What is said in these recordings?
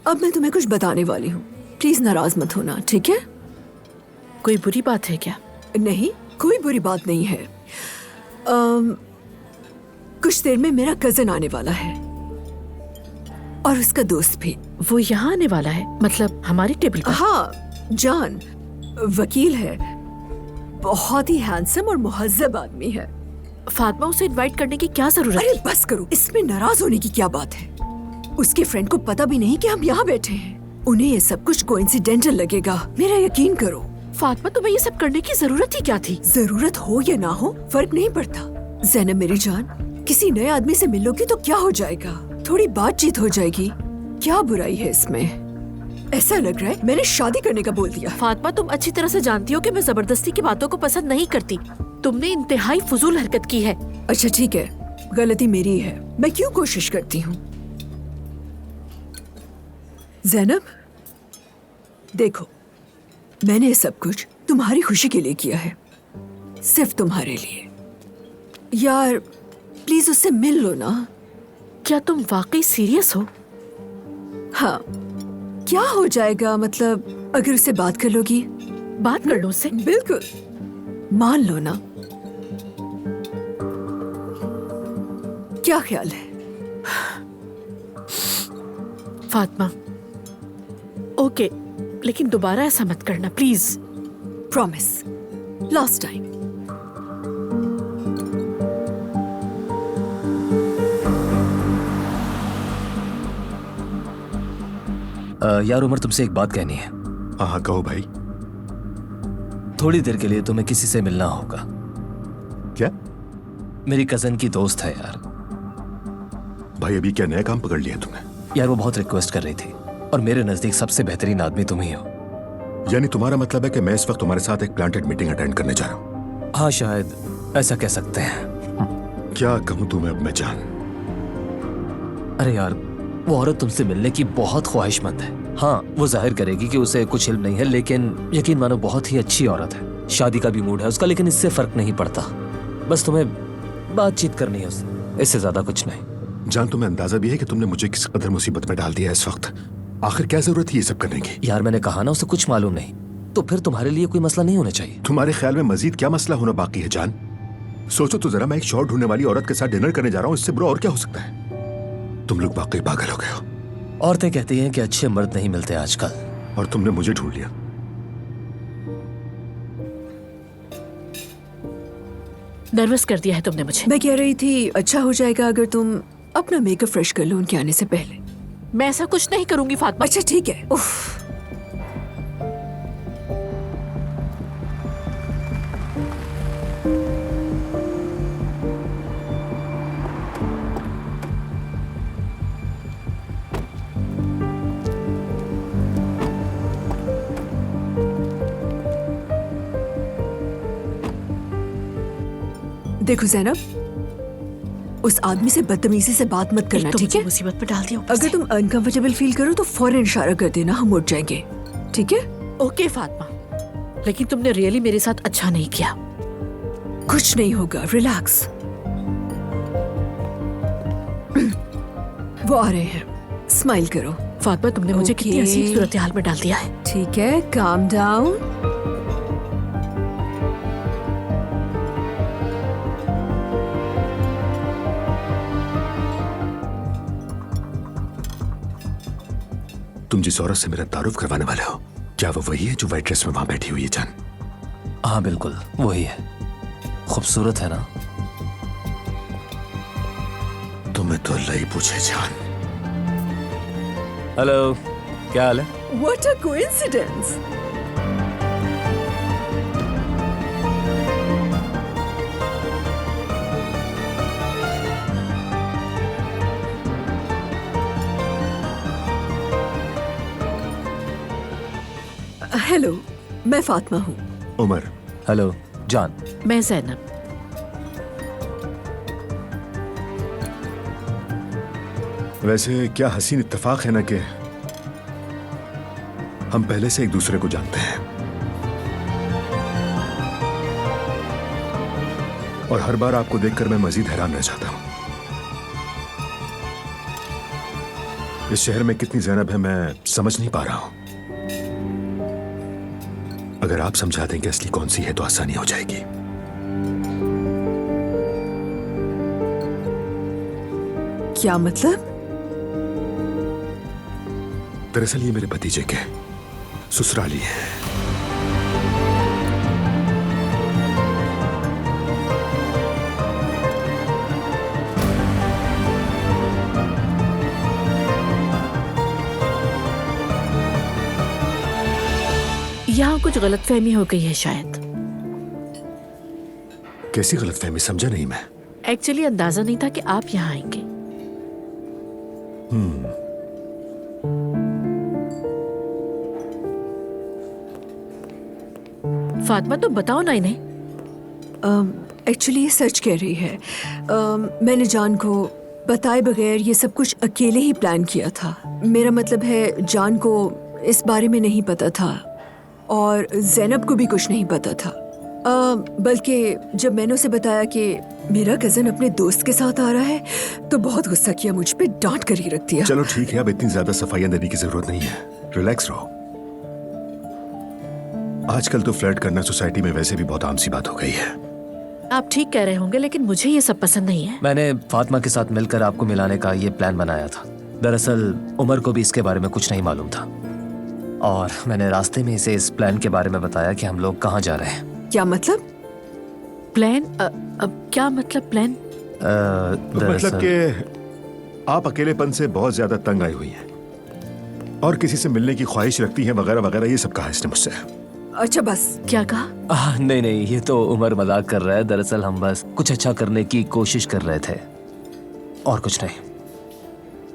अब मैं तुम्हें कुछ बताने वाली हूँ, प्लीज नाराज मत होना, ठीक है? कोई बुरी बात है क्या? नहीं, कोई बुरी बात नहीं है। कुछ देर में मेरा कजन आने वाला है और उसका दोस्त भी। वो यहाँ आने वाला है? मतलब हमारी टेबल पर? हाँ, जान वकील है, बहुत ही हैंडसम और मुहज्जब आदमी है। फातिमा, उसे इनवाइट करने की क्या जरूरत अरे है? बस करो, इसमें नाराज होने की क्या बात है? उसके फ्रेंड को पता भी नहीं कि हम यहाँ बैठे हैं। उन्हें ये सब कुछ कोइंसिडेंटल लगेगा, मेरा यकीन करो। फातिमा, तुम्हें ये सब करने की जरूरत ही क्या थी? जरूरत हो या ना हो फर्क नहीं पड़ता। ज़ैनब मेरी जान, किसी नए आदमी से मिलोगी तो क्या हो जाएगा, थोड़ी बातचीत हो जाएगी, क्या बुराई है इसमें? ऐसा लग रहा है मैंने शादी करने का बोल दिया। फातिमा, तुम अच्छी तरह से जानती हो कि मैं जबरदस्ती की बातों को पसंद नहीं करती। तुमने इंतहाई फजूल हरकत की है। अच्छा ठीक है, गलती मेरी है, मैं क्यों कोशिश करती हूँ। ज़ैनब देखो, मैंने ये सब कुछ तुम्हारी खुशी के लिए किया है, सिर्फ तुम्हारे लिए। यार प्लीज उससे मिल लो ना। क्या तुम वाकई सीरियस हो? हाँ, क्या हो जाएगा मतलब अगर उससे बात कर लोगी? बात कर लो उससे। बिल्कुल, मान लो ना। क्या ख्याल है? फातिमा, ओके, लेकिन दोबारा ऐसा मत करना प्लीज। Promise, last time. यार उमर, तुमसे एक बात कहनी है। हाँ कहो भाई। थोड़ी देर के लिए तुम्हें किसी से मिलना होगा। क्या? मेरी कजन की दोस्त है यार। भाई अभी क्या नया काम पकड़ लिया तुमने? यार वो बहुत रिक्वेस्ट कर रही थी और मेरे नजदीक सबसे बेहतरीन आदमी तुम ही हो। यानी तुम्हारा मतलब है कि मैं इस वक्त तुम्हारे साथ एक प्लांटेड मीटिंग अटेंड करने जा रहा हूँ? हाँ, शायद ऐसा कह सकते हैं। क्या कहूँ तुम्हें अब मैं जान। अरे यार, वो औरत तुमसे मिलने की बहुत ख्वाहिशमंद है। हाँ, वो जाहिर करेगी कि उसे कुछ इल्म नहीं है, लेकिन यकीन मानो बहुत ही अच्छी औरत है। शादी का भी मूड है उसका, लेकिन इससे फर्क नहीं पड़ता। बस तुम्हें बातचीत करनी है उससे, इससे ज्यादा कुछ नहीं। जान, तुम्हें अंदाजा भी है कि तुमने मुझे किस कदर मुसीबत में डाल दिया है इस वक्त? आखिर क्या जरूरत थी ये सब करने की? यार मैंने कहा ना, उसे कुछ मालूम नहीं, तो फिर तुम्हारे लिए कोई मसला नहीं होना चाहिए। तुम्हारे ख्याल में मजीद क्या मसला होना बाकी है जान? सोचो तो जरा, मैं एक शॉर्ट ढूंढने वाली औरत के साथ डिनर करने जा रहा हूँ, इससे बुरा और क्या हो सकता है? तुम लोग वाकई पागल हो गए हो। औरतें कहती हैं कि अच्छे मर्द नहीं मिलते आजकल, और तुमने मुझे ढूंढ लिया। नर्वस कर दिया है तुमने मुझे। मैं कह रही थी अच्छा हो जाएगा अगर तुम अपना मेकअप फ्रेश कर लो उनके आने से पहले। मैं ऐसा कुछ नहीं करूंगी फातिमा। अच्छा ठीक है। उफ। देखो ज़ैनब, उस आदमी से बदतमीजी से बात मत करना, ठीक है? मुसीबत में डाल दिया ऊपर अगर से। तुम अनकंफर्टेबल फील करो तो फौरन इशारा कर देना, हम उठ जाएंगे, ठीक है? ओके फातिमा, लेकिन तुमने रियली मेरे साथ अच्छा नहीं किया। कुछ नहीं होगा, रिलैक्स। वो आ रहे हैं, स्माइल करो। फातिमा, तुमने मुझे Okay. कितनी अजीब सूरत हाल में डाल दिया है। ठीक है, काम डाउन। तुम जिस औरत से मेरा तारुफ करवाने वाले हो, क्या वो वही है जो व्हाइट ड्रेस में वहां बैठी हुई है जान? हाँ बिल्कुल वही है। खूबसूरत है ना? तुम्हें तो अल्लाह ही पूछे जान। हेलो, क्या हाल है? What a coincidence! हेलो, मैं फातिमा हूँ। उमर। हेलो जान। मैं ज़ैनब। वैसे क्या हसीन इत्तेफाक है ना कि हम पहले से एक दूसरे को जानते हैं और हर बार आपको देखकर मैं मजीद हैरान रह जाता हूं। इस शहर में कितनी ज़ैनब है मैं समझ नहीं पा रहा हूं। अगर आप समझा दें कि असली कौन सी है तो आसानी हो जाएगी। क्या मतलब? दरअसल ये मेरे भतीजे के ससुराली है। यहाँ कुछ गलतफहमी हो गई है शायद। कैसी गलतफहमी, समझा नहीं मैं। एक्चुअली अंदाजा नहीं था कि आप यहाँ आएंगे। फातिमा तो बताओ ना इन्हें। एक्चुअली ये सच कह रही है। मैंने जान को बताए बगैर ये सब कुछ अकेले ही प्लान किया था। मेरा मतलब है जान को इस बारे में नहीं पता था और ज़ैनब को भी कुछ नहीं पता था। बल्कि जब मैंने उसे बताया कि मेरा कजन अपने दोस्त के साथ आ रहा है तो बहुत गुस्सा किया, मुझ पे डांट कर ही रख दिया। चलो ठीक है, अब इतनी ज्यादा सफाइयां देने की जरूरत नहीं है, रिलैक्स रहो। आजकल तो फ्लर्ट करना सोसाइटी में वैसे भी बहुत आम सी बात हो गई है। आप ठीक कह रहे होंगे लेकिन मुझे ये सब पसंद नहीं है। मैंने फातिमा के साथ मिलकर आपको मिलाने का ये प्लान बनाया था। दरअसल उमर को भी इसके बारे में कुछ नहीं मालूम था और मैंने रास्ते में इसे इस प्लान के बारे में बताया कि हम लोग कहाँ जा रहे हैं। क्या मतलब? प्लान? अब क्या मतलब प्लान? मतलब कि आप अकेलेपन से बहुत ज्यादा तंग आई हुई हैं और किसी से मिलने की ख्वाहिश रखती हैं वगैरह वगैरह, ये सब कहा इसने मुझसे। अच्छा बस। क्या कहा? नहीं नहीं, ये तो उमर मजाक कर रहा है। दरअसल हम बस कुछ अच्छा करने की कोशिश कर रहे थे और कुछ नहीं।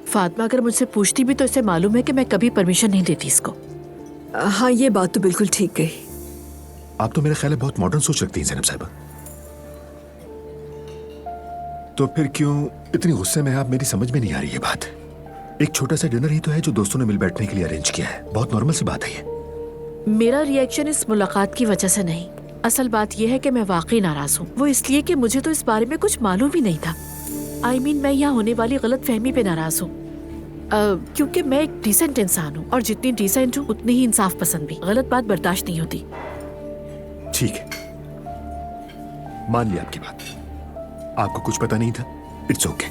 फातिमा अगर मुझसे पूछती भी तो इसे मालूम है कि मैं कभी परमिशन नहीं देती इसको। हाँ ये बात तो बिल्कुल ठीक गई। आप तो मेरे ख्याल है बहुत मॉडर्न सोच रखती हैं ज़ैनब साहिबा। तो फिर क्यों इतनी गुस्से में आप? मेरी समझ में नहीं आ रही ये बात। एक छोटा सा डिनर ही तो है जो दोस्तों ने मिल बैठने के लिए अरेंज किया है, बहुत नॉर्मल सी बात है ये। मेरा रिएक्शन इस मुलाकात की वजह से नहीं, असल बात यह है कि मैं वाकई नाराज हूँ। वो इसलिए कि मुझे तो इस बारे में कुछ मालूम ही नहीं था। I mean, मैं यहाँ होने वाली गलत फहमी पे नाराज हूँ क्योंकि मैं एक डिसेंट इंसान हूँ और जितनी डिसेंट हूँ उतनी ही इंसाफ पसंद भी। गलत बात बर्दाश्त नहीं होती। ठीक है, मान लिया आपकी बात। आपको कुछ पता नहीं था, इट्स ओके।